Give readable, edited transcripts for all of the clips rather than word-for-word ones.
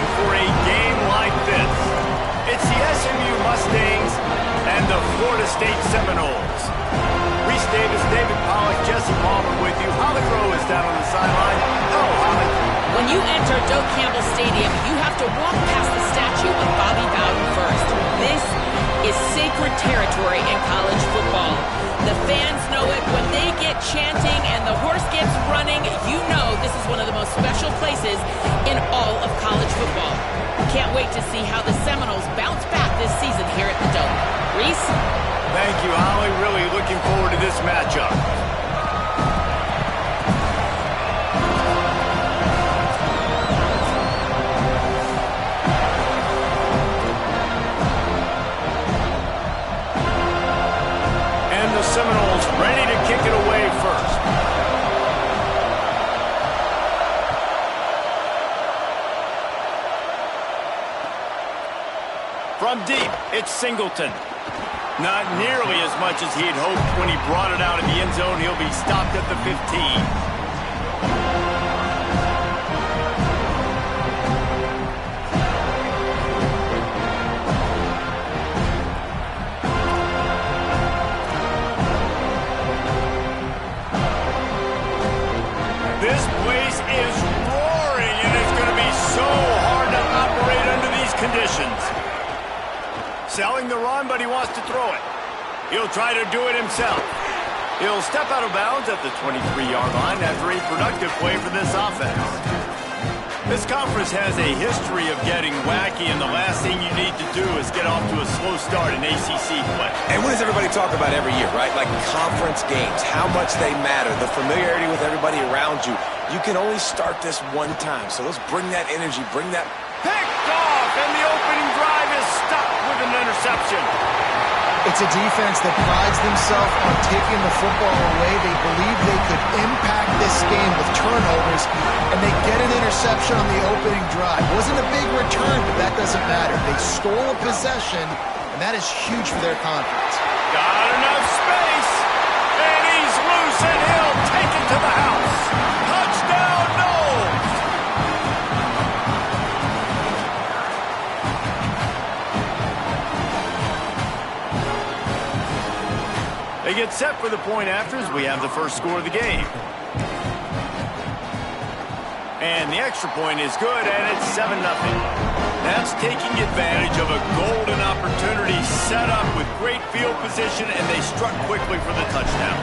preparing for a game like this. It's the SMU Mustangs and the Florida State Seminoles. Reese Davis, David Pollack, Jesse Palmer with you. Holly Rowe is down on the sideline. Hello, Holly. When you enter Doak Campbell Stadium, you have to walk past the statue of Bobby Bowden first. This is sacred territory in college football. The fans know it. When they get chanting and the horse gets running, you know this is one of the most special places in all of college football. Can't wait to see how the Seminoles bounce back this season here at the Dome. Reese? Thank you, Holly. Really looking forward to this matchup. Seminoles ready to kick it away first. From deep, it's Singleton. Not nearly as much as he had hoped when he brought it out of the end zone. He'll be stopped at the 15. This place is roaring, and it's going to be so hard to operate under these conditions. Selling the run, but he wants to throw it. He'll try to do it himself. He'll step out of bounds at the 23-yard line after a productive play for this offense. This conference has a history of getting wacky, and the last thing you need to do is get off to a slow start in ACC play. And what does everybody talk about every year, right? Like conference games, how much they matter, the familiarity with everybody around you. You can only start this one time, so let's bring that energy, bring that... Picked off, and the opening drive is stopped with an interception. It's a defense that prides themselves on taking the football away. They believe they could impact this game with turnovers, and they get an interception on the opening drive. Wasn't a big return, but that doesn't matter. They stole a possession, and that is huge for their confidence. Got enough space, and he's loose, and he'll take it to the house. Touchdown, Noles! They get set for the point after as we have the first score of the game. And the extra point is good, and it's 7-0. That's taking advantage of a golden opportunity set up with great field position, and they struck quickly for the touchdown.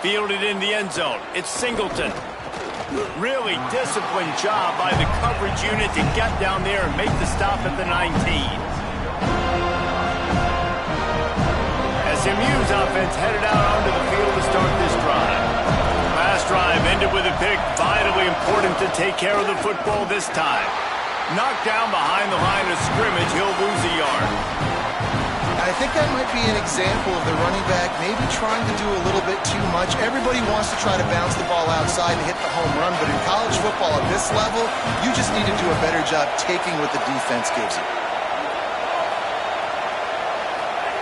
Fielded in the end zone. It's Singleton. Really disciplined job by the coverage unit to get down there and make the stop at the 19. SMU's offense headed out onto the field to start this drive. Last drive ended with a pick. Vitally important to take care of the football this time. Knocked down behind the line of scrimmage, he'll lose a yard. I think that might be an example of the running back maybe trying to do a little bit too much. Everybody wants to try to bounce the ball outside and hit the home run, but in college football at this level, you just need to do a better job taking what the defense gives you.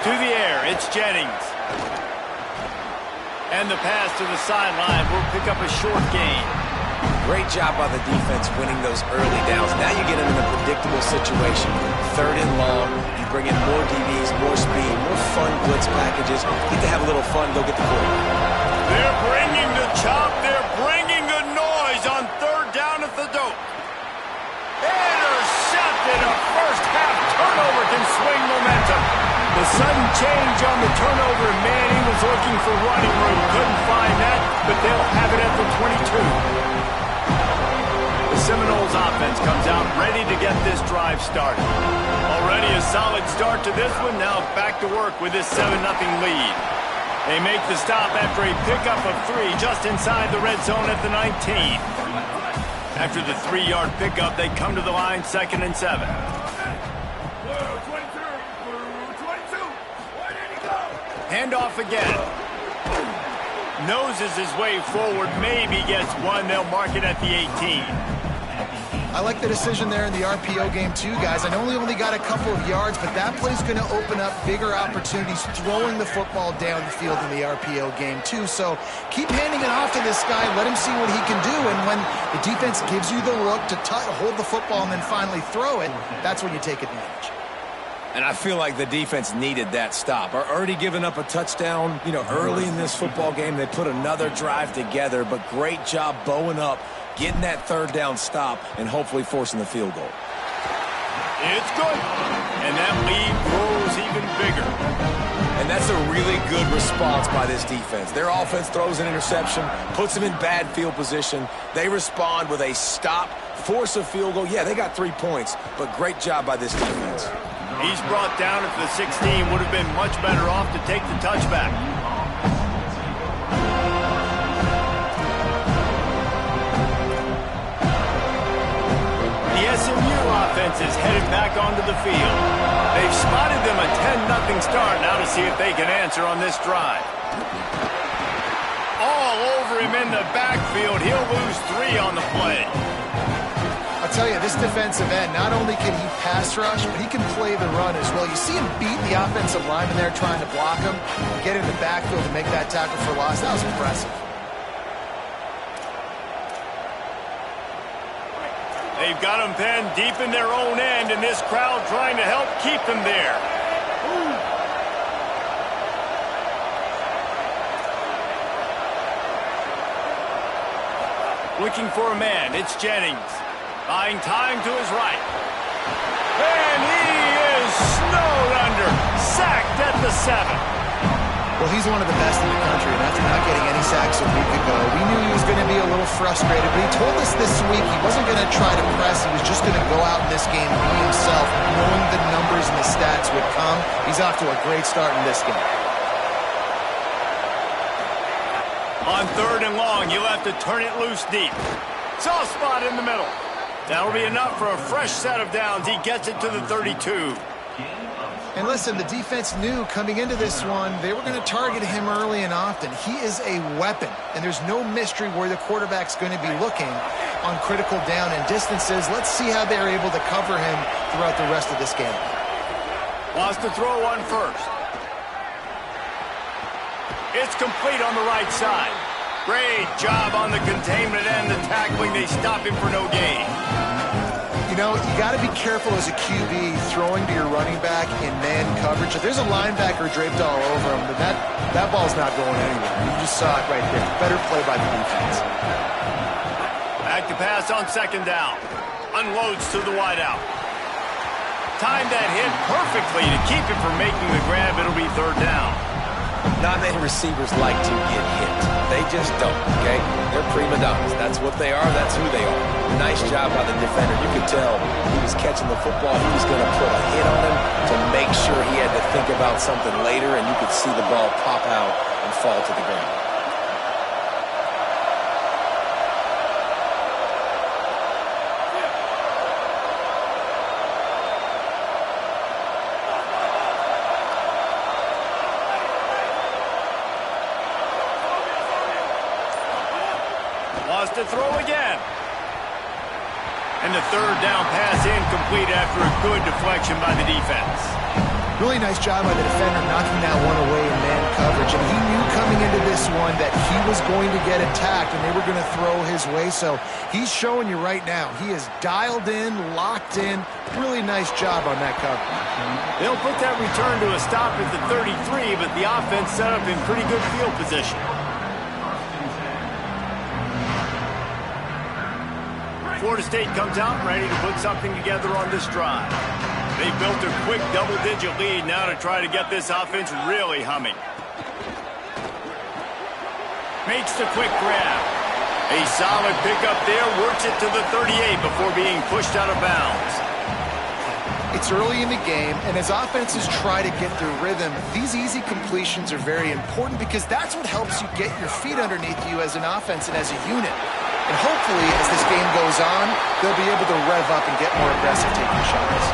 To the air, it's Jennings. And the pass to the sideline will pick up a short gain. Great job by the defense winning those early downs. Now you get them in a predictable situation. 3rd and long, you bring in more DBs, more speed, more fun blitz packages. Get to have a little fun, go get the quarterback. They're bringing the chop, they're bringing the noise on 3rd down at the Doak. Intercepted, a first half turnover can swing momentum. The sudden change on the turnover, Manny was looking for running room, couldn't find that, but they'll have it at the 22. The Seminoles offense comes out ready to get this drive started. Already a solid start to this one, now back to work with this 7-0 lead. They make the stop after a pickup of 3 just inside the red zone at the 19. After the 3-yard pickup, they come to the line 2nd and 7. Handoff again. Noses his way forward, maybe gets one. They'll mark it at the 18. I like the decision there in the RPO game too, guys. I know he only got a couple of yards, but that play's going to open up bigger opportunities throwing the football down the field in the RPO game too. So keep handing it off to this guy. Let him see what he can do. And when the defense gives you the look to hold the football and then finally throw it, that's when you take advantage. And I feel like the defense needed that stop. Already giving up a touchdown, early in this football game. They put another drive together, but great job bowing up, getting that third down stop, and hopefully forcing the field goal. It's good. And that lead grows even bigger. And that's a really good response by this defense. Their offense throws an interception, puts them in bad field position. They respond with a stop, force a field goal. Yeah, they got 3 points, but great job by this defense. He's brought down at the 16. Would have been much better off to take the touchback. The SMU offense is headed back onto the field. They've spotted them a 10-0 start. Now to see if they can answer on this drive. All over him in the backfield. He'll lose 3 on the play. I'll tell you, this defensive end, not only can he pass rush, but he can play the run as well. You see him beat the offensive lineman there trying to block him, get in the backfield to make that tackle for loss. That was impressive. They've got him pinned deep in their own end, and this crowd trying to help keep them there. Looking for a man. It's Jennings. Buying time to his right. And he is snowed under. Sacked at the 7. Well, he's one of the best in the country, and after not getting any sacks a week ago, we knew he was going to be a little frustrated, but he told us this week he wasn't going to try to press. He was just going to go out in this game, be himself, knowing the numbers and the stats would come. He's off to a great start in this game. On 3rd and long, you'll have to turn it loose deep. Soft spot in the middle. That'll be enough for a fresh set of downs. He gets it to the 32. And listen, the defense knew coming into this one, they were going to target him early and often. He is a weapon, and there's no mystery where the quarterback's going to be looking on critical down and distances. Let's see how they're able to cover him throughout the rest of this game. Wants to throw one first. It's complete on the right side. Great job on the containment and the tackling. They stop him for no gain. You got to be careful as a QB throwing to your running back in man coverage. If there's a linebacker draped all over him, then that ball's not going anywhere. You just saw it right there. Better play by the defense. Back to pass on 2nd down. Unloads to the wideout. Timed that hit perfectly to keep him from making the grab. It'll be 3rd down. Not many receivers like to get hit. They just don't, okay? They're prima donnas. That's what they are. That's who they are. Nice job by the defender. You could tell he was catching the football. He was going to put a hit on him to make sure he had to think about something later, and you could see the ball pop out and fall to the ground. To throw again. And the 3rd down pass incomplete after a good deflection by the defense. Really nice job by the defender knocking that one away in man coverage. And he knew coming into this one that he was going to get attacked and they were going to throw his way. So he's showing you right now. He is dialed in, locked in. Really nice job on that coverage. They'll put that return to a stop at the 33, but the offense set up in pretty good field position. Florida State comes out ready to put something together on this drive. They built a quick double-digit lead now to try to get this offense really humming. Makes the quick grab. A solid pickup there, works it to the 38 before being pushed out of bounds. It's early in the game, and as offenses try to get their rhythm, these easy completions are very important because that's what helps you get your feet underneath you as an offense and as a unit. And hopefully, as this game goes on, they'll be able to rev up and get more aggressive taking shots.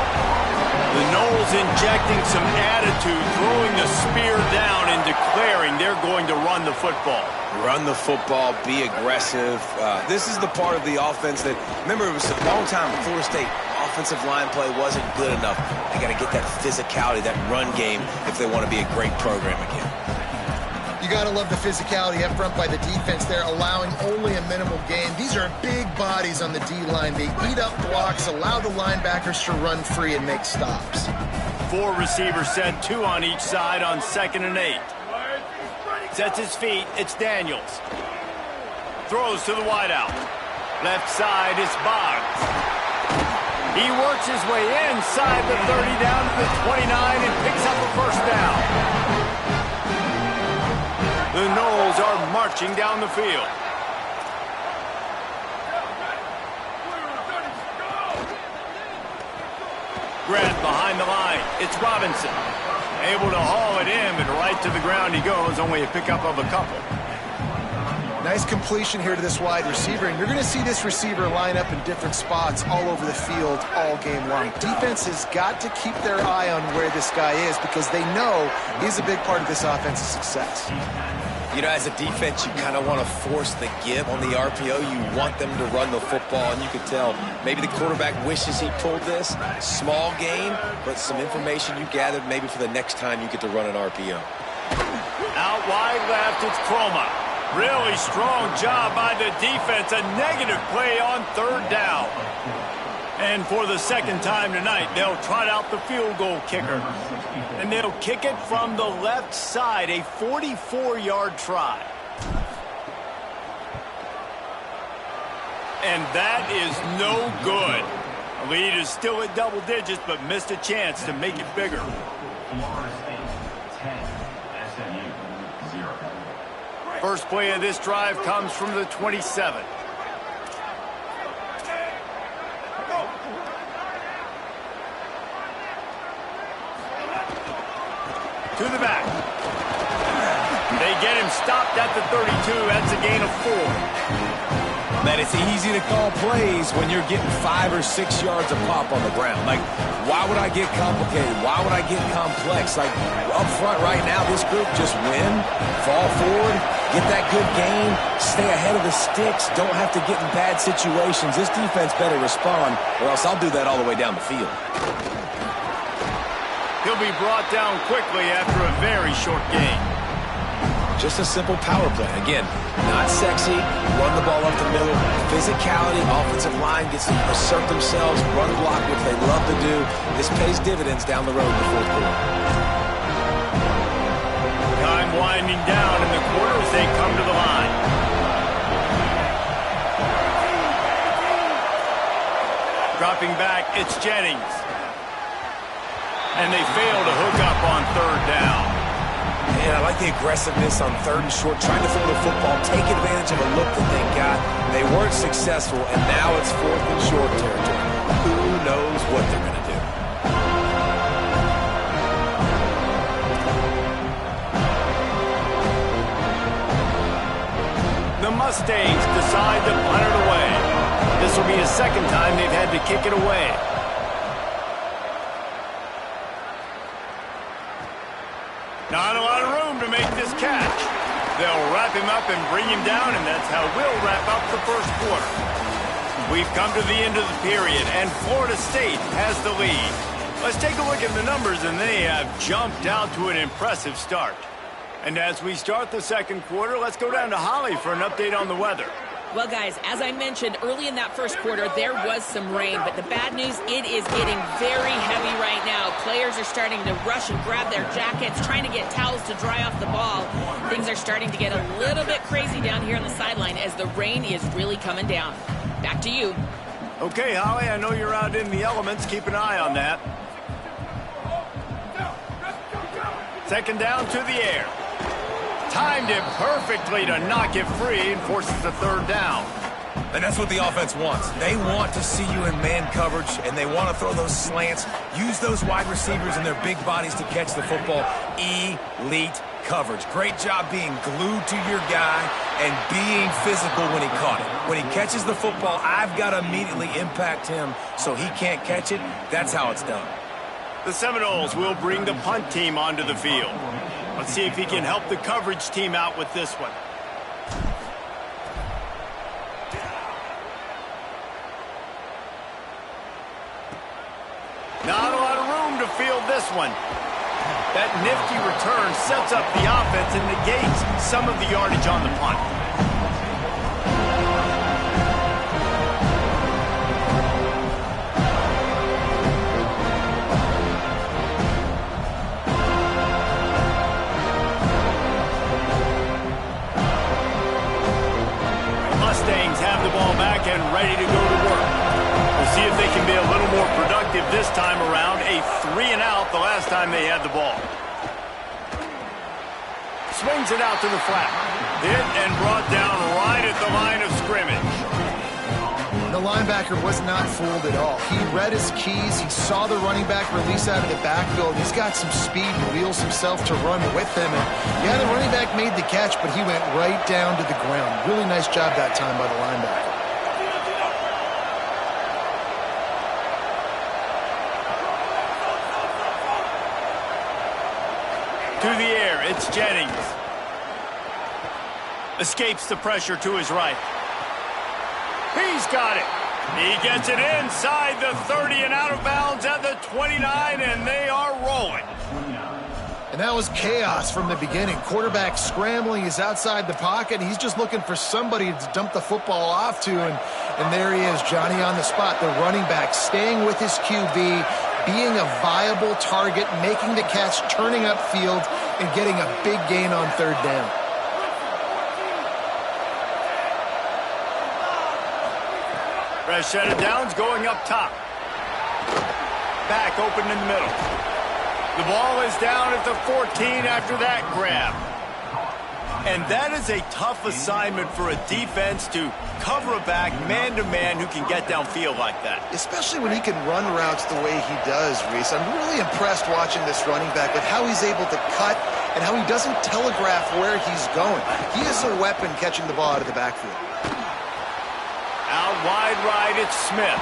The Noles injecting some attitude, throwing the spear down and declaring they're going to run the football. Run the football, be aggressive. This is the part of the offense that, remember, it was a long time Florida State offensive line play wasn't good enough. They got to get that physicality, that run game, if they want to be a great program again. You got to love the physicality up front by the defense there, allowing only a minimal gain. These are big bodies on the D-line. They eat up blocks, allow the linebackers to run free and make stops. 4 receivers set, 2 on each side on 2nd and 8. Sets his feet, it's Daniels. Throws to the wideout. Left side is Boggs. He works his way inside the 30 down to the 29 and picks up a first down. The Noles are marching down the field. Grant behind the line. It's Robinson. Able to haul it in, but right to the ground he goes. Only a pickup of a couple. Nice completion here to this wide receiver, and you're going to see this receiver line up in different spots all over the field all game long. Defense has got to keep their eye on where this guy is because they know he's a big part of this offense's success. You know, as a defense, you kind of want to force the give on the RPO. You want them to run the football, and you can tell maybe the quarterback wishes he pulled this. Small gain, but some information you gathered maybe for the next time you get to run an RPO. Out wide left, it's Croma. Really strong job by the defense. A negative play on 3rd down. And for the second time tonight, they'll trot out the field goal kicker. And they'll kick it from the left side, a 44-yard try. And that is no good. The lead is still at double digits, but missed a chance to make it bigger. First play of this drive comes from the 27. To the back. They get him stopped at the 32. That's a gain of 4. Man, it's easy to call plays when you're getting 5 or 6 yards a pop on the ground. Like, why would I get complicated? Why would I get complex? Like, up front right now, this group just win, fall forward, get that good gain, stay ahead of the sticks, don't have to get in bad situations. This defense better respond, or else I'll do that all the way down the field. He'll be brought down quickly after a very short game. Just a simple power play. Again, not sexy, run the ball up the middle, physicality, offensive line gets to assert themselves, run block, which they love to do. This pays dividends down the road in the 4th quarter. Time winding down in the quarter as they come to the line. Dropping back, it's Jennings. And they fail to hook up on 3rd down. Man, I like the aggressiveness on 3rd and short, trying to throw the football, take advantage of a look that they got. They weren't successful, and now it's 4th and short territory. Who knows what they're going to do? The Mustangs decide to punt it away. This will be a second time they've had to kick it away. Not a lot of room to make this catch. They'll wrap him up and bring him down, and that's how we'll wrap up the 1st quarter. We've come to the end of the period, and Florida State has the lead. Let's take a look at the numbers, and they have jumped out to an impressive start. And as we start the 2nd quarter, let's go down to Holly for an update on the weather. Well, guys, as I mentioned, early in that 1st quarter, there was some rain. But the bad news, it is getting very heavy right now. Players are starting to rush and grab their jackets, trying to get towels to dry off the ball. Things are starting to get a little bit crazy down here on the sideline as the rain is really coming down. Back to you. Okay, Holly, I know you're out in the elements. Keep an eye on that. 2nd down to the air. Timed it perfectly to knock it free and forces the 3rd down. And that's what the offense wants. They want to see you in man coverage, and they want to throw those slants, use those wide receivers and their big bodies to catch the football. Elite coverage. Great job being glued to your guy and being physical when he caught it. When he catches the football, I've got to immediately impact him so he can't catch it. That's how it's done. The Seminoles will bring the punt team onto the field. Let's see if he can help the coverage team out with this one. Not a lot of room to field this one. That nifty return sets up the offense and negates some of the yardage on the punt. Mustangs have the ball back and ready to go to work. We'll see if they can be a little more productive this time around. A 3-and-out the last time they had the ball. Swings it out to the flat. Hit and brought down right at the line of scrimmage. The linebacker was not fooled at all. He read his keys. He saw the running back release out of the backfield. He's got some speed and wheels himself to run with him. And yeah, the running back made the catch, but he went right down to the ground. Really nice job that time by the linebacker. To the air, it's Jennings. Escapes the pressure to his right. He's got it. He gets it inside the 30 and out of bounds at the 29, and they are rolling. And that was chaos from the beginning. Quarterback scrambling, he's outside the pocket, and he's just looking for somebody to dump the football off to, and there he is, Johnny on the spot, the running back, staying with his QB, being a viable target, making the catch, turning upfield, and getting a big gain on third down. Rashad Downs going up top. Back open in the middle. The ball is down at the 14 after that grab. And that is a tough assignment for a defense to cover a back man-to-man who can get downfield like that. Especially when he can run routes the way he does, Reese. I'm really impressed watching this running back with how he's able to cut and how he doesn't telegraph where he's going. He is a weapon catching the ball out of the backfield. Out wide right, it's Smith.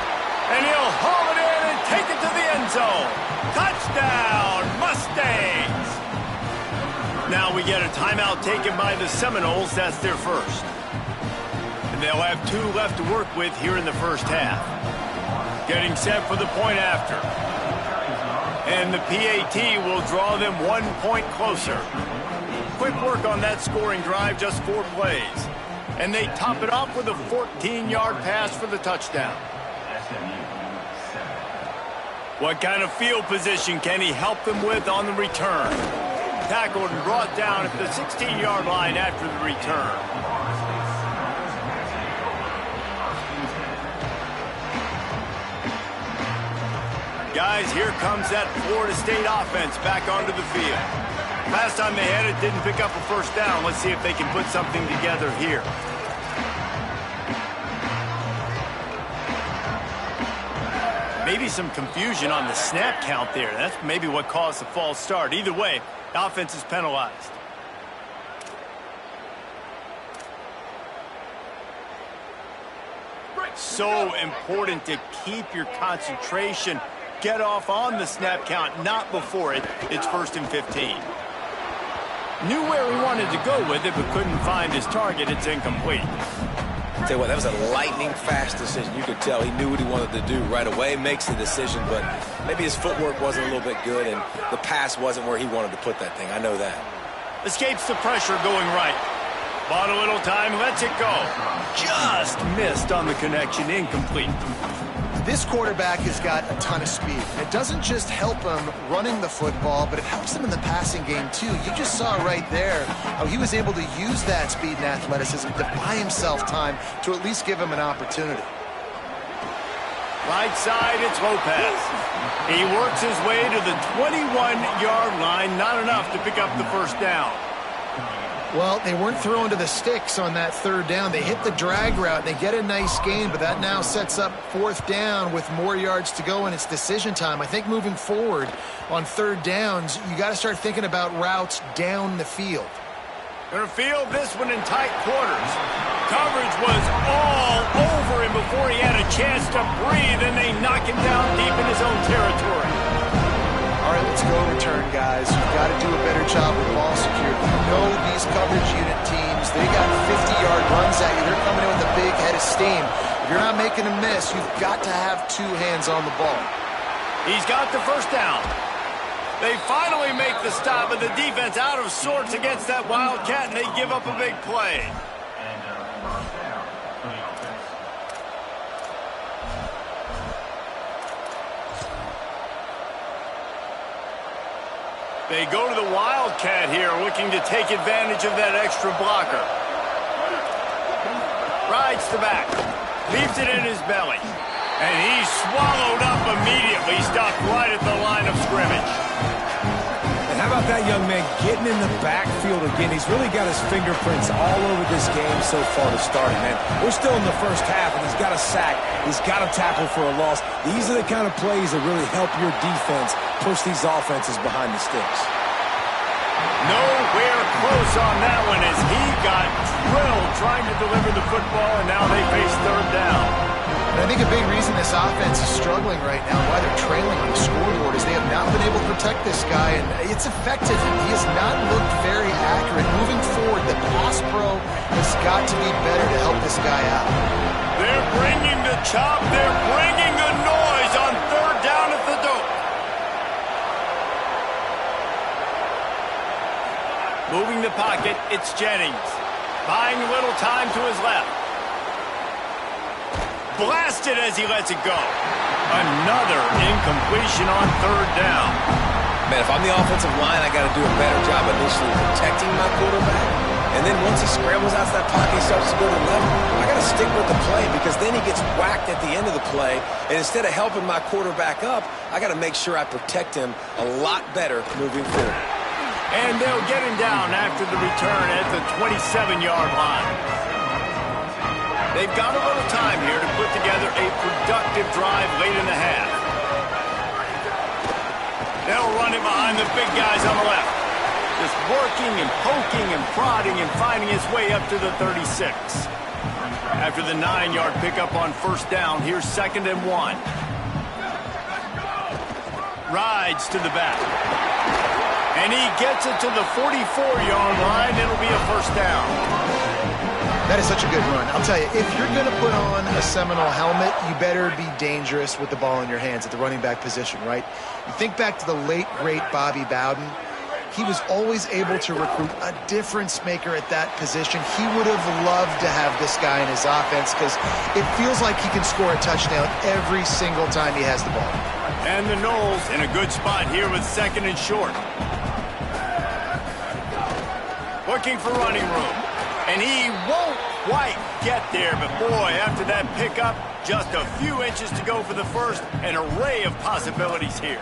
And he'll haul it in and take it to the end zone. Touchdown, Mustangs! Now we get a timeout taken by the Seminoles. That's their first. And they'll have 2 left to work with here in the first half. Getting set for the point after. And the PAT will draw them 1 point closer. Quick work on that scoring drive, just 4 plays. And they top it off with a 14-yard pass for the touchdown. What kind of field position can he help them with on the return? Tackled and brought down at the 16-yard line after the return. Guys, here comes that Florida State offense back onto the field. Last time they had it, didn't pick up a first down. Let's see if they can put something together here. Maybe some confusion on the snap count there. That's maybe what caused the false start. Either way, the offense is penalized. So important to keep your concentration. Get off on the snap count, not before it. It's 1st and 15. Knew where he wanted to go with it, but couldn't find his target. It's incomplete. Tell you what, that was a lightning-fast decision. You could tell he knew what he wanted to do right away, makes the decision, but maybe his footwork wasn't a little bit good, and the pass wasn't where he wanted to put that thing. I know that. Escapes the pressure going right. Bought a little time, lets it go. Just missed on the connection, incomplete. This quarterback has got a ton of speed. It doesn't just help him running the football, but it helps him in the passing game, too. You just saw right there how he was able to use that speed and athleticism to buy himself time to at least give him an opportunity. Right side, it's Lopez. He works his way to the 21-yard line. Not enough to pick up the first down. Well, they weren't throwing to the sticks on that third down. They hit the drag route. They get a nice gain, but that now sets up 4th down with more yards to go, and it's decision time. I think moving forward on third downs, you got to start thinking about routes down the field. Going to field this one in tight quarters. Coverage was all over him before he had a chance to breathe, and they knock him down deep in his own territory. All right, let's go return, guys. You've got to do a better job with ball security. You know these coverage unit teams, they got 50-yard runs at you. They're coming in with a big head of steam. If you're not making a miss, you've got to have two hands on the ball. He's got the first down. They finally make the stop, and the defense out of sorts against that Wildcat, and they give up a big play. They go to the Wildcat here, looking to take advantage of that extra blocker. Rides the back, leaves it in his belly, and he's swallowed up immediately, stopped right at the line of scrimmage. And how about that young man getting in the backfield again? He's really got his fingerprints all over this game so far to start, man. We're still in the first half, and he's got a sack. He's got a tackle for a loss. These are the kind of plays that really help your defense push these offenses behind the sticks. Nowhere close on that one as he got drilled trying to deliver the football, and now they face third down. And I think a big reason this offense is struggling right now, why they're trailing on the scoreboard, is they have not been able to protect this guy, and it's affected him. He has not looked very accurate. Moving forward, the pass pro has got to be better to help this guy out. They're bringing the chop. They're bringing the noise on third down at the dope. Moving the pocket, it's Jennings. Buying a little time to his left. Blasted as he lets it go. Another incompletion on third down. Man, if I'm the offensive line, I got to do a better job initially protecting my quarterback. And then once he scrambles out of that pocket, he starts to go to the left, I got to stick with the play because then he gets whacked at the end of the play. And instead of helping my quarterback up, I got to make sure I protect him a lot better moving forward. And they'll get him down after the return at the 27-yard line. They've got a little time here to put together a productive drive late in the half. They'll run it behind the big guys on the left. Just working and poking and prodding and finding his way up to the 36. After the 9-yard pickup on first down, here's 2nd and 1. Rides to the back. And he gets it to the 44-yard line. It'll be a first down. That is such a good run. I'll tell you, if you're going to put on a Seminole helmet, you better be dangerous with the ball in your hands at the running back position, right? You think back to the late, great Bobby Bowden. He was always able to recruit a difference maker at that position. He would have loved to have this guy in his offense because it feels like he can score a touchdown every single time he has the ball. And the Noles in a good spot here with 2nd and short. Looking for running room. And he won't quite get there, but boy, after that pickup, just a few inches to go for the first. An array of possibilities here.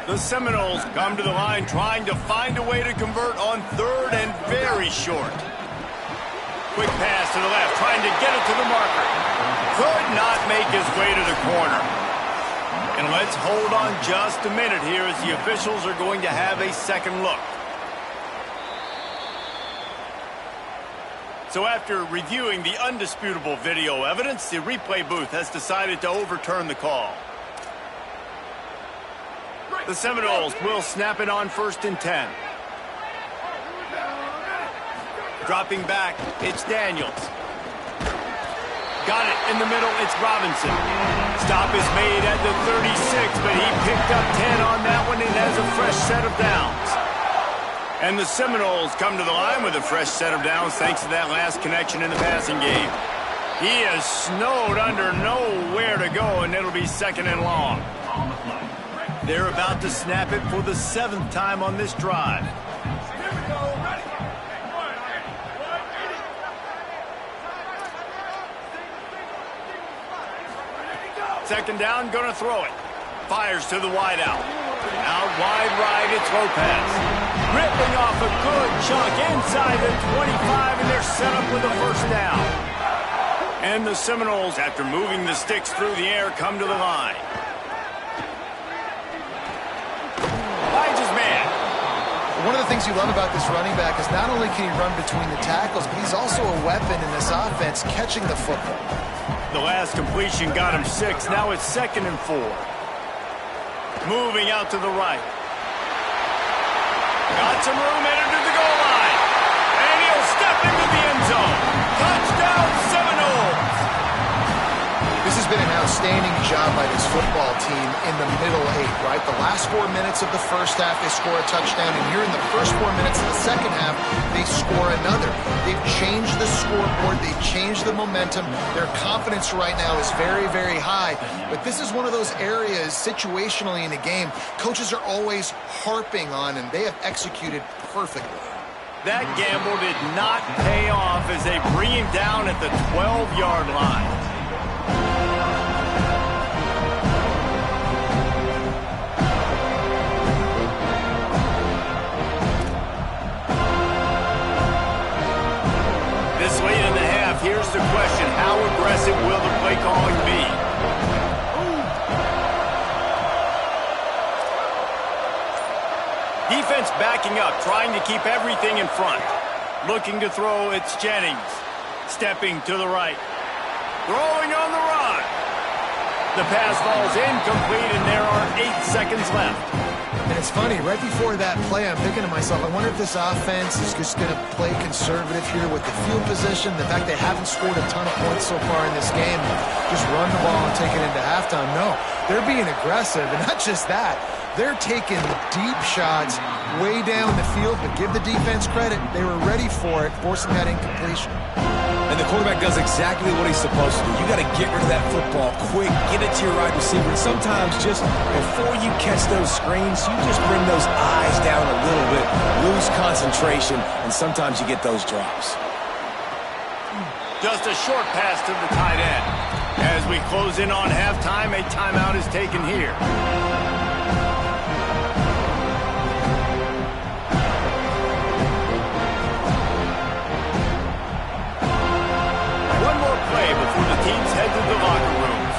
The Seminoles come to the line trying to find a way to convert on 3rd and very short. Quick pass to the left, trying to get it to the marker. Could not make his way to the corner. And let's hold on just a minute here as the officials are going to have a second look. So after reviewing the undisputable video evidence, the replay booth has decided to overturn the call. The Seminoles will snap it on 1st and 10. Dropping back, it's Daniels. Got it in the middle, it's Robinson. Stop is made at the 36, but he picked up 10 on that one and has a fresh set of downs. And the Seminoles come to the line with a fresh set of downs thanks to that last connection in the passing game. He is snowed under, nowhere to go, and it'll be 2nd and long. They're about to snap it for the 7th time on this drive. Second down, gonna throw it. Fires to the wide out. Out wide right, it's Lopez. Ripping off a good chunk inside the 25, and they're set up with a first down. And the Seminoles, after moving the sticks through the air, come to the line. One of the things you love about this running back is not only can he run between the tackles, but he's also a weapon in this offense catching the football. The last completion got him 6. Now it's 2nd and 4. Moving out to the right. Got some room, headed to the goal line. And he'll step into the end zone. Touchdown, Seminoles. This has been an outstanding job by this football team in the middle 8, right? The last 4 minutes of the first half, they score a touchdown. And here in the first 4 minutes of the second half, they score another. They've changed the scoreboard. They've changed the momentum. Their confidence right now is very, very high. But this is one of those areas situationally in a game coaches are always harping on, and they have executed perfectly. That gamble did not pay off as they bring him down at the 12-yard line. This late in the half, here's the question: how aggressive will the play calling be? Defense backing up, trying to keep everything in front. Looking to throw, it's Jennings. Stepping to the right. Throwing on the run. The pass falls incomplete, and there are 8 seconds left. And it's funny, right before that play, I'm thinking to myself, I wonder if this offense is just going to play conservative here with the field position. The fact they haven't scored a ton of points so far in this game, just run the ball and take it into halftime. No, they're being aggressive, and not just that. They're taking deep shots way down the field, but give the defense credit. They were ready for it, forcing that incompletion. And the quarterback does exactly what he's supposed to do. You got to get rid of that football quick, get it to your wide receiver. And sometimes just before you catch those screens, you just bring those eyes down a little bit, lose concentration, and sometimes you get those drops. Just a short pass to the tight end. As we close in on halftime, a timeout is taken here. Before the teams head to the locker rooms.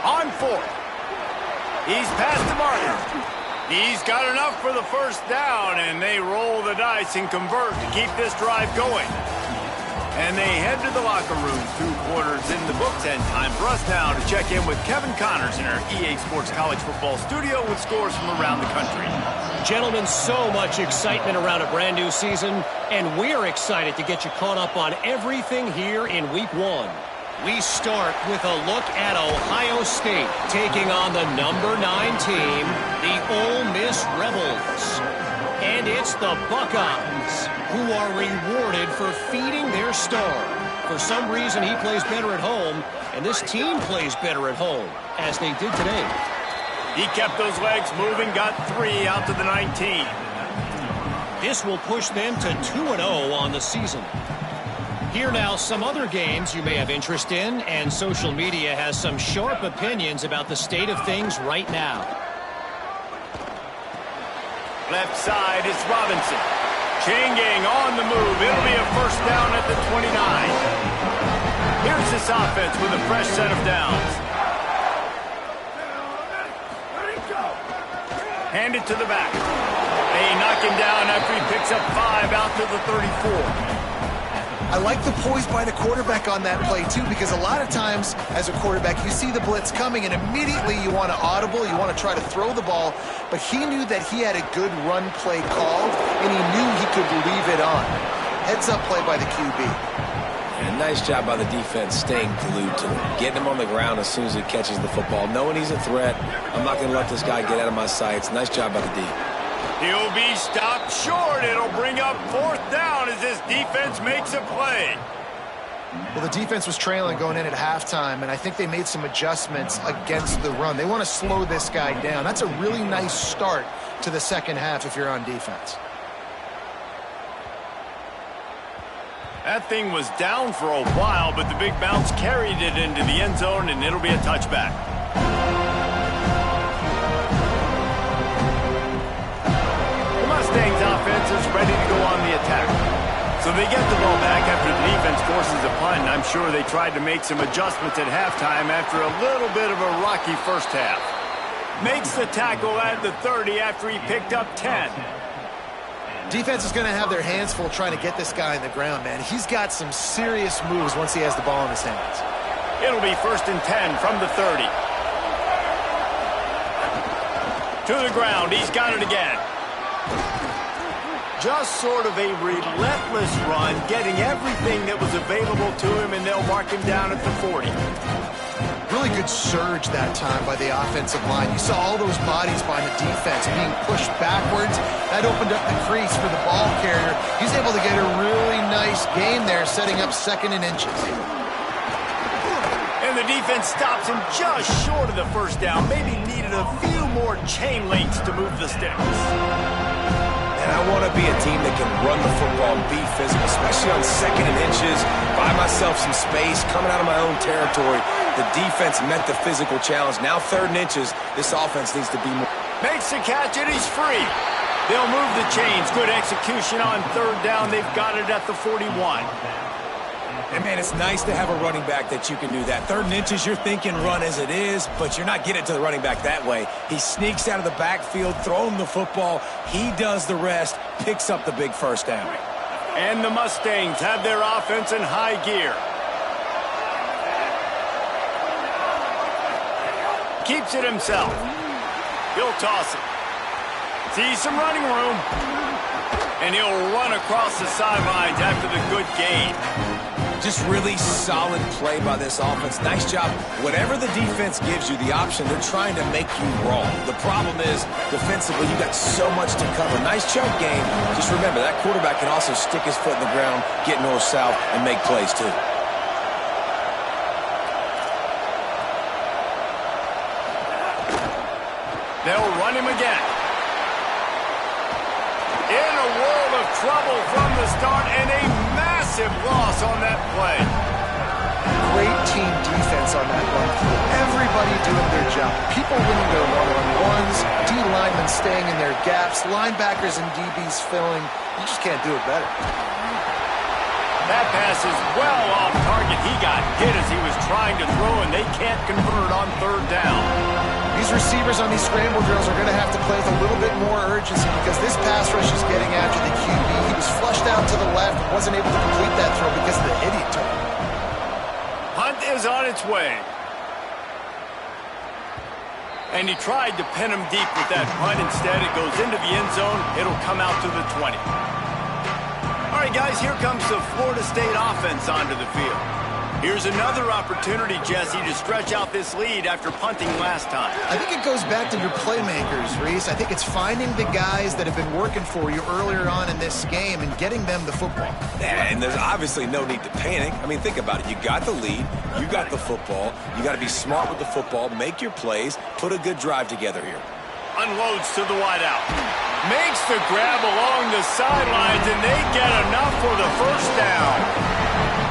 On 4th. He's past the marker. He's got enough for the first down, and they roll the dice and convert to keep this drive going. And they head to the locker room. 2 quarters in the books, and time for us now to check in with Kevin Connors in our EA Sports College Football studio with scores from around the country. Gentlemen, so much excitement around a brand new season, and we're excited to get you caught up on everything here in Week 1. We start with a look at Ohio State taking on the number 9 team, the Ole Miss Rebels. And it's the Buckeyes who are rewarded for feeding their star. For some reason, he plays better at home, and this team plays better at home, as they did today. He kept those legs moving, got 3 out to the 19. This will push them to 2-0 on the season. Here now, some other games you may have interest in, and social media has some sharp opinions about the state of things right now. Left side, it's Robinson. Changing on the move. It'll be a first down at the 29. Here's this offense with a fresh set of downs. Hand it to the back. They knock him down after he picks up 5 out to the 34. I like the poise by the quarterback on that play, too, because a lot of times as a quarterback, you see the blitz coming, and immediately you want to audible, you want to try to throw the ball, but he knew that he had a good run play called, and he knew he could leave it on. Heads-up play by the QB. And nice job by the defense staying glued to him, getting him on the ground as soon as he catches the football, knowing he's a threat. I'm not going to let this guy get out of my sights. Nice job by the D. He'll be stopped short. It'll bring up 4th down as this defense makes a play. Well, the defense was trailing going in at halftime, and I think they made some adjustments against the run. They want to slow this guy down. That's a really nice start to the second half if you're on defense. That thing was down for a while, but the big bounce carried it into the end zone, and it'll be a touchback. The Mustangs offense is ready to go on the attack. So they get the ball back after the defense forces a punt, and I'm sure they tried to make some adjustments at halftime after a little bit of a rocky first half. Makes the tackle at the 30 after he picked up 10. Defense is going to have their hands full trying to get this guy in the ground, man. He's got some serious moves once he has the ball in his hands. It'll be 1st and 10 from the 30. To the ground. He's got it again. Just sort of a relentless run, getting everything that was available to him, and they'll mark him down at the 40. Really good surge that time by the offensive line. You saw all those bodies by the defense being pushed backwards. That opened up the crease for the ball carrier. He's able to get a really nice gain there, setting up 2nd and inches. And the defense stops him just short of the first down. Maybe needed a few more chain links to move the sticks. And I want to be a team that can run the football and be physical, especially on 2nd and inches, buy myself some space, coming out of my own territory. The defense met the physical challenge. Now 3rd and inches, this offense needs to be more. Makes the catch, and he's free. They'll move the chains. Good execution on 3rd down. They've got it at the 41. And, man, it's nice to have a running back that you can do that. 3rd and inches, you're thinking run as it is, but you're not getting it to the running back that way. He sneaks out of the backfield, throw him the football. He does the rest, picks up the big first down. And the Mustangs have their offense in high gear. Keeps it himself. He'll toss it. Sees some running room. And he'll run across the sidelines after the good gain. Just really solid play by this offense. Nice job. Whatever the defense gives you the option, they're trying to make you wrong. The problem is, defensively, you got so much to cover. Nice chunk game. Just remember, that quarterback can also stick his foot in the ground, get north-south, and make plays too. They'll run him again. In a world of trouble from the start, and a massive loss on that play. Great team defense on that run through. Everybody doing their job. People winning their one-on-ones, D linemen staying in their gaps, linebackers and DBs filling. You just can't do it better. That pass is well off target. He got hit as he was trying to throw, and they can't convert on 3rd down. These receivers on these scramble drills are going to have to play with a little bit more urgency because this pass rush is getting after the QB. He was flushed out to the left and wasn't able to complete that throw because of the hit he took. Hunt is on its way. And he tried to pin him deep with that punt. Instead, it goes into the end zone. It'll come out to the 20. All right, guys, here comes the Florida State offense onto the field. Here's another opportunity, Jesse, to stretch out this lead after punting last time. I think it goes back to your playmakers, Reese. I think it's finding the guys that have been working for you earlier on in this game and getting them the football. And there's obviously no need to panic. I mean, think about it. You got the lead. You got the football. You got to be smart with the football, make your plays, put a good drive together here. Unloads to the wideout. Makes the grab along the sidelines, and they get enough for the first down.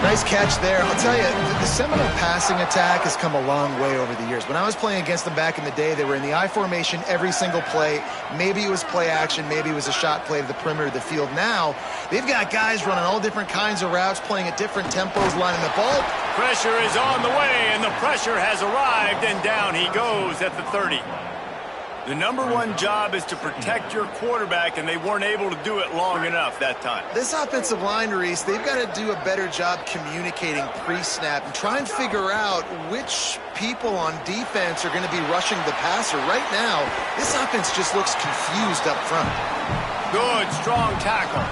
Nice catch there. I'll tell you, the Seminole passing attack has come a long way over the years. When I was playing against them back in the day, they were in the I formation every single play. Maybe it was play action. Maybe it was a shot play to the perimeter of the field. Now, they've got guys running all different kinds of routes, playing at different tempos, lining the ball. Pressure is on the way, and the pressure has arrived, and down he goes at the 30. The number one job is to protect your quarterback, and they weren't able to do it long enough that time. This offensive line, Reese, they've got to do a better job communicating pre-snap and try and figure out which people on defense are going to be rushing the passer. Right now, this offense just looks confused up front. Good, strong tackle.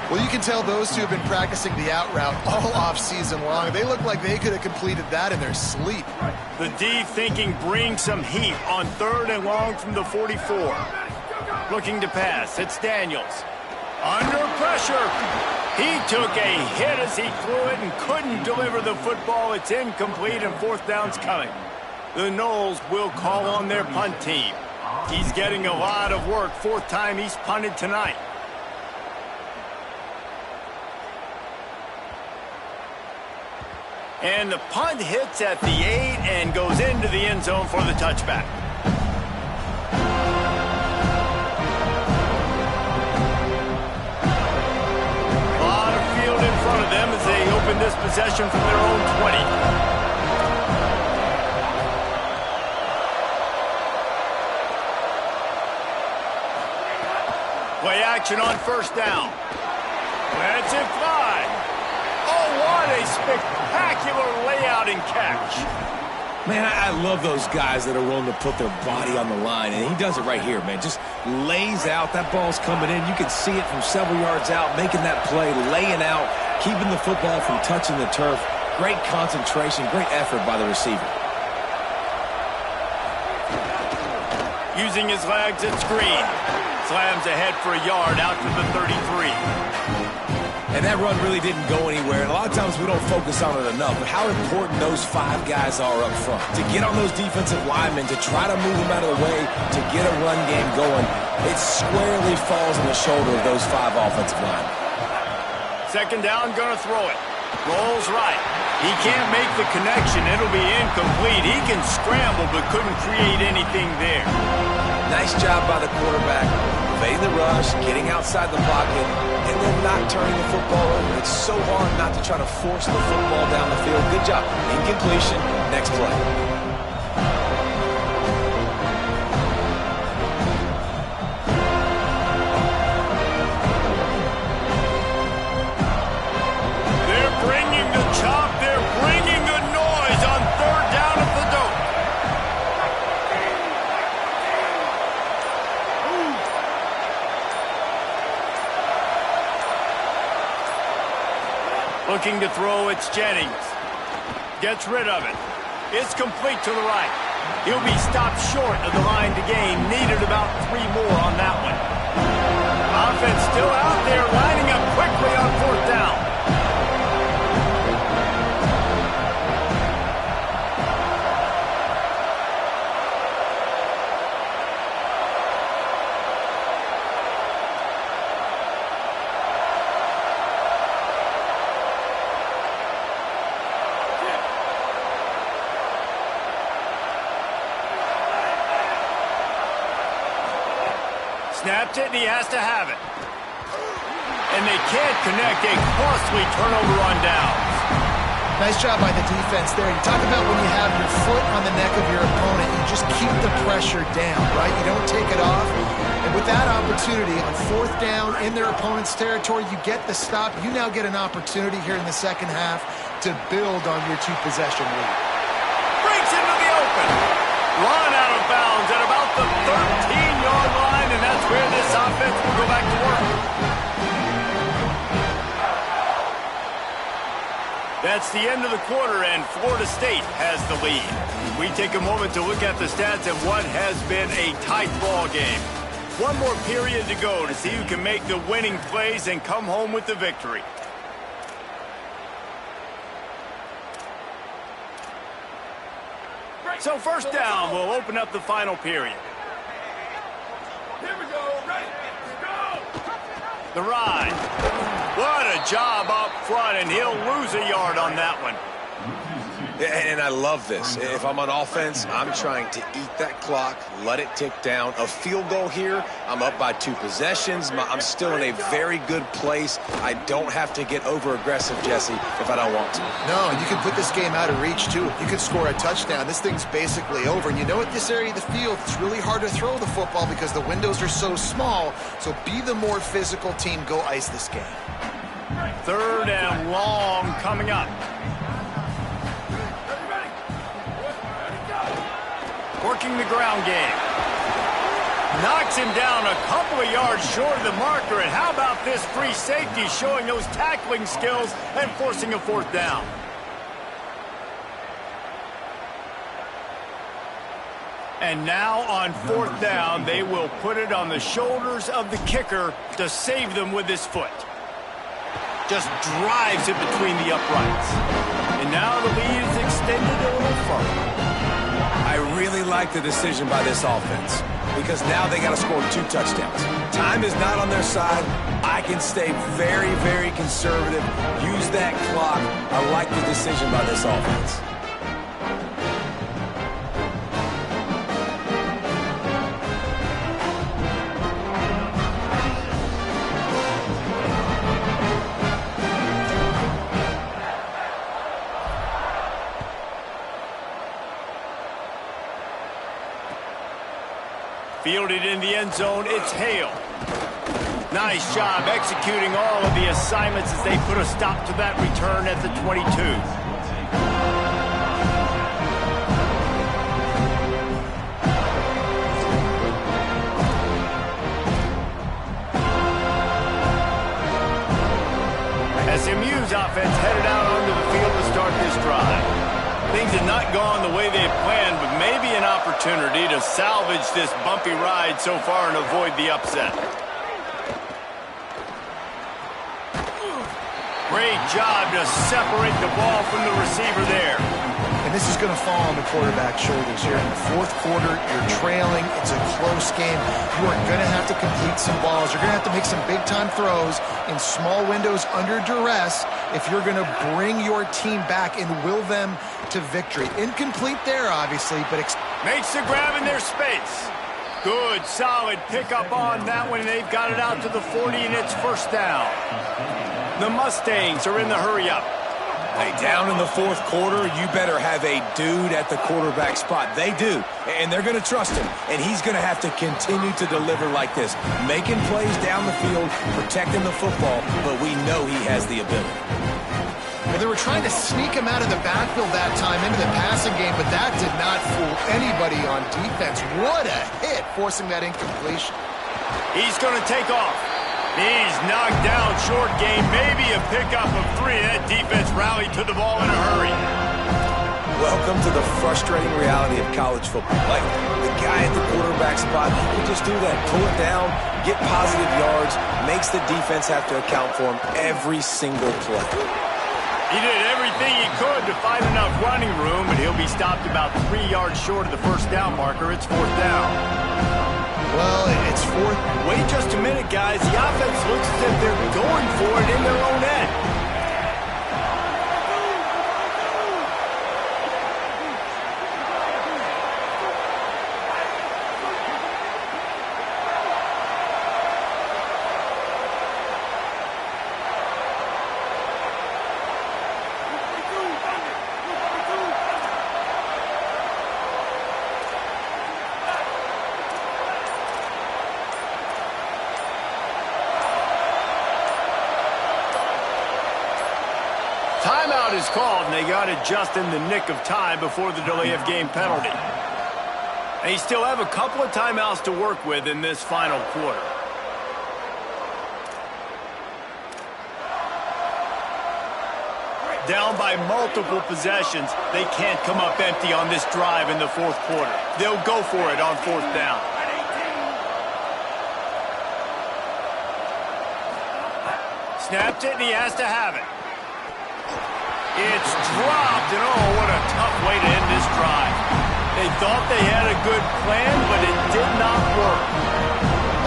Well, you can tell those two have been practicing the out route all off-season long. They look like they could have completed that in their sleep. The D thinking bring some heat on 3rd and long from the 44. Looking to pass. It's Daniels. Under pressure. He took a hit as he threw it and couldn't deliver the football. It's incomplete, and 4th down's coming. The Noles will call on their punt team. He's getting a lot of work. 4th time he's punted tonight. And the punt hits at the 8 and goes into the end zone for the touchback. open this possession from their own 20. Play action on first down. Let's it fly. Oh, what a spectacular layout and catch. Man, I love those guys that are willing to put their body on the line, and he does it right here, man. Just lays out. That ball's coming in. You can see it from several yards out, making that play, laying out, keeping the football from touching the turf. Great concentration, great effort by the receiver. Using his legs at screen. Slams ahead for a yard out to the 33. And that run really didn't go anywhere. And a lot of times we don't focus on it enough. But how important those 5 guys are up front. To get on those defensive linemen, to try to move them out of the way, to get a run game going, it squarely falls on the shoulder of those 5 offensive linemen. Second down, gonna throw it. Rolls right. He can't make the connection. It'll be incomplete. He can scramble, but couldn't create anything there. Nice job by the quarterback, evading the rush, getting outside the pocket, and then not turning the football over. It's so hard not to try to force the football down the field. Good job. Incompletion. Next play. They're bringing the chop. They're bringing the noise on third down at the dope. Looking to throw, it's Jennings. Gets rid of it. It's complete to the right. He'll be stopped short of the line to gain. Needed about 3 more on that one. Offense still out there, lining up quickly on fourth down. Snapped it, and he has to have it. And they can't connect. A costly turnover on downs. Nice job by the defense there. You talk about when you have your foot on the neck of your opponent, you just keep the pressure down, right? You don't take it off. And with that opportunity on fourth down in their opponent's territory, you get the stop. You now get an opportunity here in the second half to build on your 2-possession lead. Breaks into the open. Run out of bounds at about the 13-yard line, and that's where this offense will go back to work. That's the end of the quarter, and Florida State has the lead. We take a moment to look at the stats of what has been a tight ball game. One more period to go to see who can make the winning plays and come home with the victory. So first down will open up the final period. Here we go. Ready. Go. The ride. What a job up front, and he'll lose a yard on that one. And I love this. If I'm on offense, I'm trying to eat that clock, let it tick down. A field goal here, I'm up by 2 possessions. I'm still in a very good place. I don't have to get over-aggressive, Jesse, if I don't want to. No, you can put this game out of reach, too. You could score a touchdown. This thing's basically over. And you know, at this area of the field, it's really hard to throw the football because the windows are so small. So be the more physical team. Go ice this game. Third and long coming up. Working the ground game. Knocks him down a couple of yards short of the marker. And how about this free safety showing those tackling skills and forcing a fourth down? And now on fourth down, they will put it on the shoulders of the kicker to save them with his foot. Just drives it between the uprights. And now the lead is extended a little further. I really like the decision by this offense because now they got to score 2 touchdowns. Time is not on their side. I can stay very, very conservative, use that clock. I like the decision by this offense. Fielded in the end zone, it's Hale. Nice job executing all of the assignments as they put a stop to that return at the 22. SMU's offense headed out onto the field to start this drive. Things had not gone the way they had planned, but maybe an opportunity to salvage this bumpy ride so far and avoid the upset. Great job to separate the ball from the receiver there. And this is going to fall on the quarterback's shoulders here. In the fourth quarter, you're trailing. It's a close game. You are going to have to complete some balls. You're going to have to make some big-time throws in small windows under duress if you're going to bring your team back and will them to victory. Incomplete there, obviously, but makes the grab in their space. Good, solid pickup on that one. They've got it out to the 40, and it's first down. The Mustangs are in the hurry-up. Hey, down in the fourth quarter, you better have a dude at the quarterback spot. They do, and they're going to trust him, and he's going to have to continue to deliver like this, making plays down the field, protecting the football, but we know he has the ability. Well, they were trying to sneak him out of the backfield that time into the passing game, but that did not fool anybody on defense. What a hit, forcing that incompletion. He's going to take off. He's knocked down short game, maybe a pickup of 3. That defense rallied to the ball in a hurry. Welcome to the frustrating reality of college football. Like, the guy at the quarterback spot, he can just do that. Pull it down, get positive yards, makes the defense have to account for him every single play. He did everything he could to find enough running room, but he'll be stopped about 3 yards short of the first down marker. It's fourth down. Well, it's fourth. Wait just a minute, guys. The offense looks as if they're going for it in their own end. Timeout is called, and they got it just in the nick of time before the delay of game penalty. They still have a couple of timeouts to work with in this final quarter. Down by multiple possessions, they can't come up empty on this drive in the fourth quarter. They'll go for it on fourth down. Snapped it, and he has to have it. It's dropped, and oh, what a tough way to end this drive. They thought they had a good plan, but it did not work.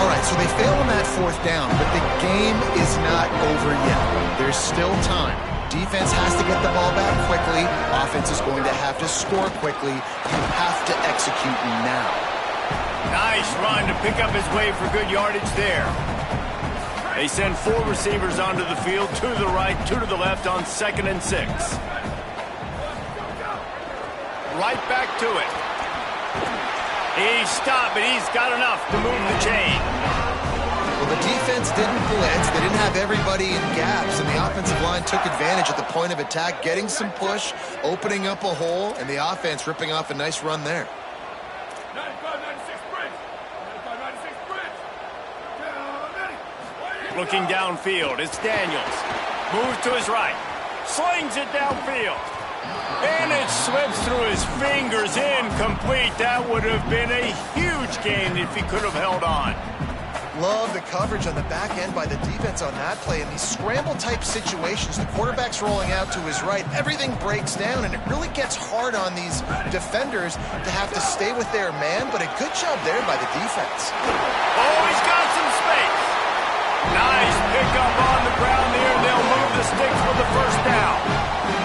All right, so they fail on that fourth down, but the game is not over yet. There's still time. Defense has to get the ball back quickly. Offense is going to have to score quickly. You have to execute now. Nice run to pick up his way for good yardage there. They send 4 receivers onto the field, 2 to the right, 2 to the left on 2nd and 6. Right back to it. He stopped, but he's got enough to move the chain. Well, the defense didn't blitz. They didn't have everybody in gaps, and the offensive line took advantage at the point of attack, getting some push, opening up a hole, and the offense ripping off a nice run there. 95-96 bridge. 95-96 bridge. Looking downfield, it's Daniels. Moves to his right. Slings it downfield. And it slips through his fingers, incomplete. That would have been a huge gain if he could have held on. Love the coverage on the back end by the defense on that play. In these scramble-type situations, the quarterback's rolling out to his right. Everything breaks down, and it really gets hard on these defenders to have to stay with their man, but a good job there by the defense. Oh, he's got some space. Nice pickup on the ground there. They'll move the sticks for the first down.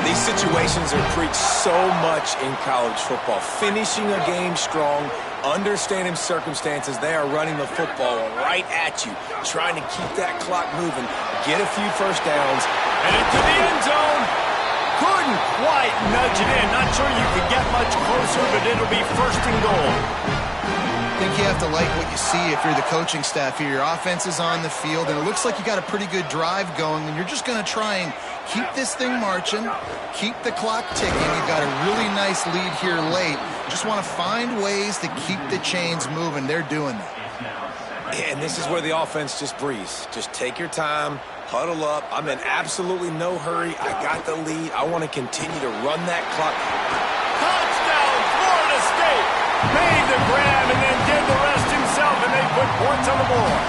These situations are preached so much in college football. Finishing a game strong, understanding circumstances. They are running the football right at you, trying to keep that clock moving, get a few first downs. And into the end zone. Couldn't quite nudge it in. Not sure you could get much closer, but it'll be first and goal. I think you have to like what you see if you're the coaching staff here. Your offense is on the field, and it looks like you got a pretty good drive going, and you're just going to try and keep this thing marching, keep the clock ticking. You've got a really nice lead here late. Just want to find ways to keep the chains moving. They're doing that. And this is where the offense just breathes. Just take your time, huddle up. I'm in absolutely no hurry. I got the lead. I want to continue to run that clock. Touchdown, Florida State! Made the grab and then did the rest himself, and they put points on the board.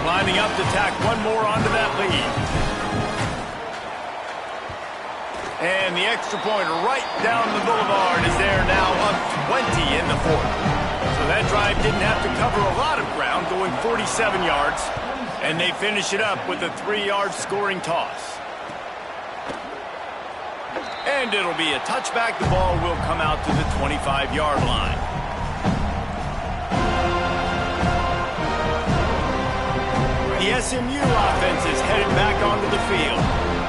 Lining up to tack one more onto that lead. And the extra point right down the boulevard is there now, up 20 in the fourth. So that drive didn't have to cover a lot of ground, going 47 yards. And they finish it up with a 3-yard scoring toss. And it'll be a touchback. The ball will come out to the 25-yard line. The SMU offense is headed back onto the field.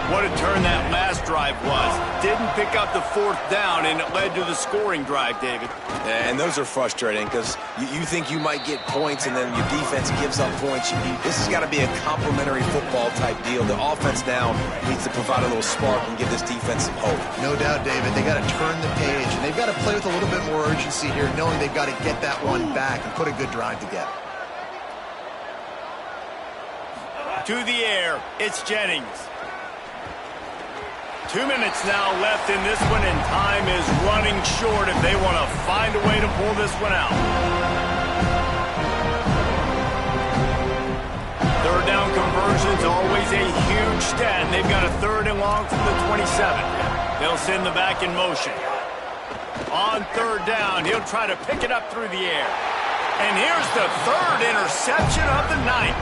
What a turn that last drive was. Didn't pick up the fourth down, and it led to the scoring drive, David. And those are frustrating because you think you might get points and then your defense gives up points. This has got to be a complimentary football type deal. The offense now needs to provide a little spark and give this defense some hope. No doubt, David. They got to turn the page, and they've got to play with a little bit more urgency here, knowing they've got to get that one back and put a good drive together. To the air, it's Jennings. 2 minutes now left in this one, and time is running short if they want to find a way to pull this one out. Third down conversion's always a huge stat. They've got a 3rd and long from the 27. They'll send the back in motion. On 3rd down, he'll try to pick it up through the air. And here's the 3rd interception of the night.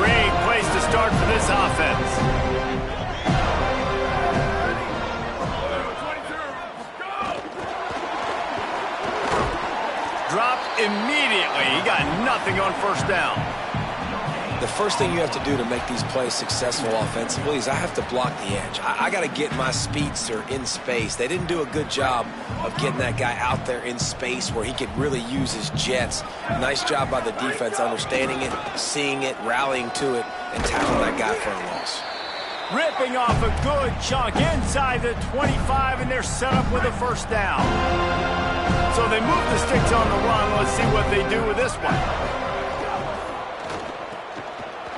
Great place to start for this offense. Dropped immediately. He got nothing on 1st down. The first thing you have to do to make these plays successful offensively is I have to block the edge. I got to get my speedster in space. They didn't do a good job of getting that guy out there in space where he could really use his jets. Nice job by the defense understanding it, seeing it, rallying to it, and tackling that guy for a loss. Ripping off a good chunk inside the 25, and they're set up with a 1st down. So they move the sticks on the run. Let's see what they do with this one.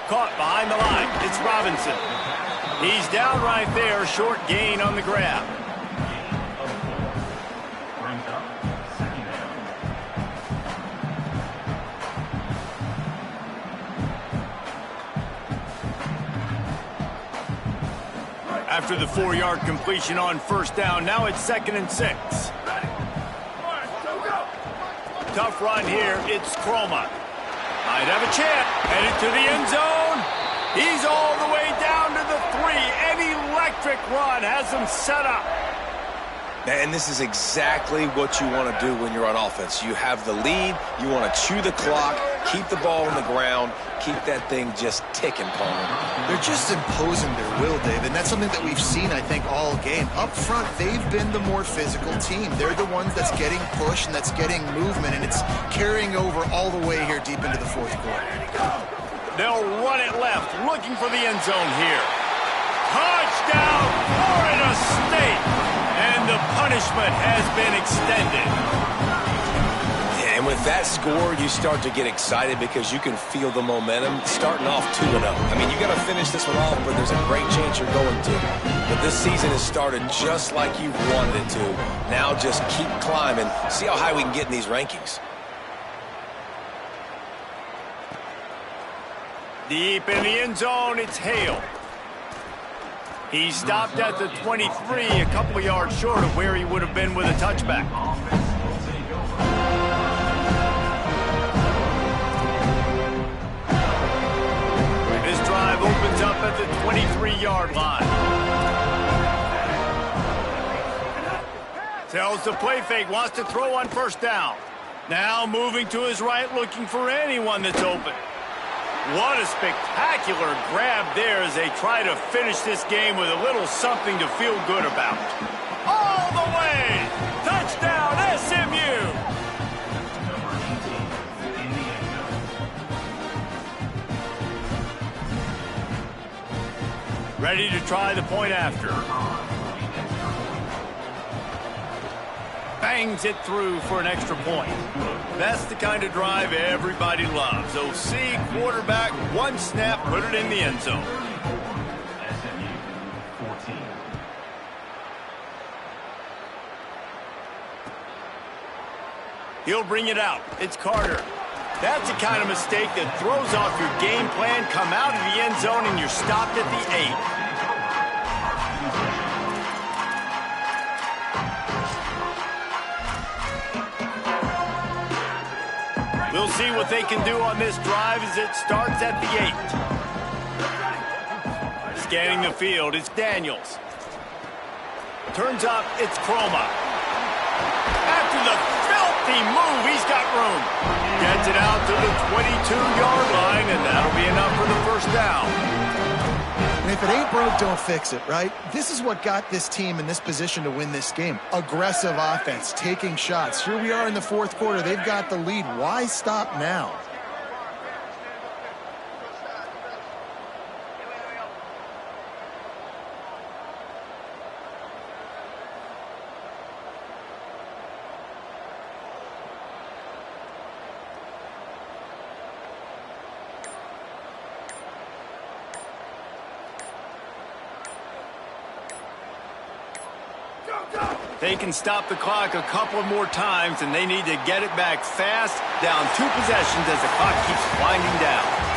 Caught behind the line. It's Robinson. He's down right there. Short gain on the grab. After the 4-yard completion on 1st down, now it's 2nd and 6. Tough run here. It's Kroma. Might have a chance. Headed to the end zone. He's all the way down to the 3. An electric run has him set up. And this is exactly what you want to do when you're on offense. You have the lead. You want to chew the clock, keep the ball on the ground, keep that thing just ticking, Palmer. They're just imposing their will, David, and that's something that we've seen, I think, all game. Up front, they've been the more physical team. They're the ones that's getting pushed and that's getting movement, and it's carrying over all the way here deep into the 4th quarter. They'll run it left, looking for the end zone here. Touchdown, Florida State! And the punishment has been extended. And with that score, you start to get excited because you can feel the momentum starting off 2-0. I mean, you got to finish this one off, but there's a great chance you're going to. But this season has started just like you wanted it to. Now just keep climbing. See how high we can get in these rankings. Deep in the end zone, it's Hale. He stopped at the 23, a couple of yards short of where he would have been with a touchback. This drive opens up at the 23-yard line. Tells the play fake, wants to throw on 1st down. Now moving to his right, looking for anyone that's open. What a spectacular grab there as they try to finish this game with a little something to feel good about. All the way! Touchdown, SMU! Ready to try the point after. Bangs it through for an extra point. That's the kind of drive everybody loves. OC, quarterback, one snap, put it in the end zone. He'll bring it out. It's Carter. That's the kind of mistake that throws off your game plan. Come out of the end zone and you're stopped at the 8. We'll see what they can do on this drive as it starts at the 8. Scanning the field, it's Daniels. Turns up, it's Croma. After the filthy move, he's got room. Gets it out to the 22-yard line, and that'll be enough for the first down. And if it ain't broke, don't fix it, right? This is what got this team in this position to win this game. Aggressive offense, taking shots. Here we are in the fourth quarter. They've got the lead. Why stop now? They can stop the clock a couple more times, and they need to get it back fast, down 2 possessions as the clock keeps winding down.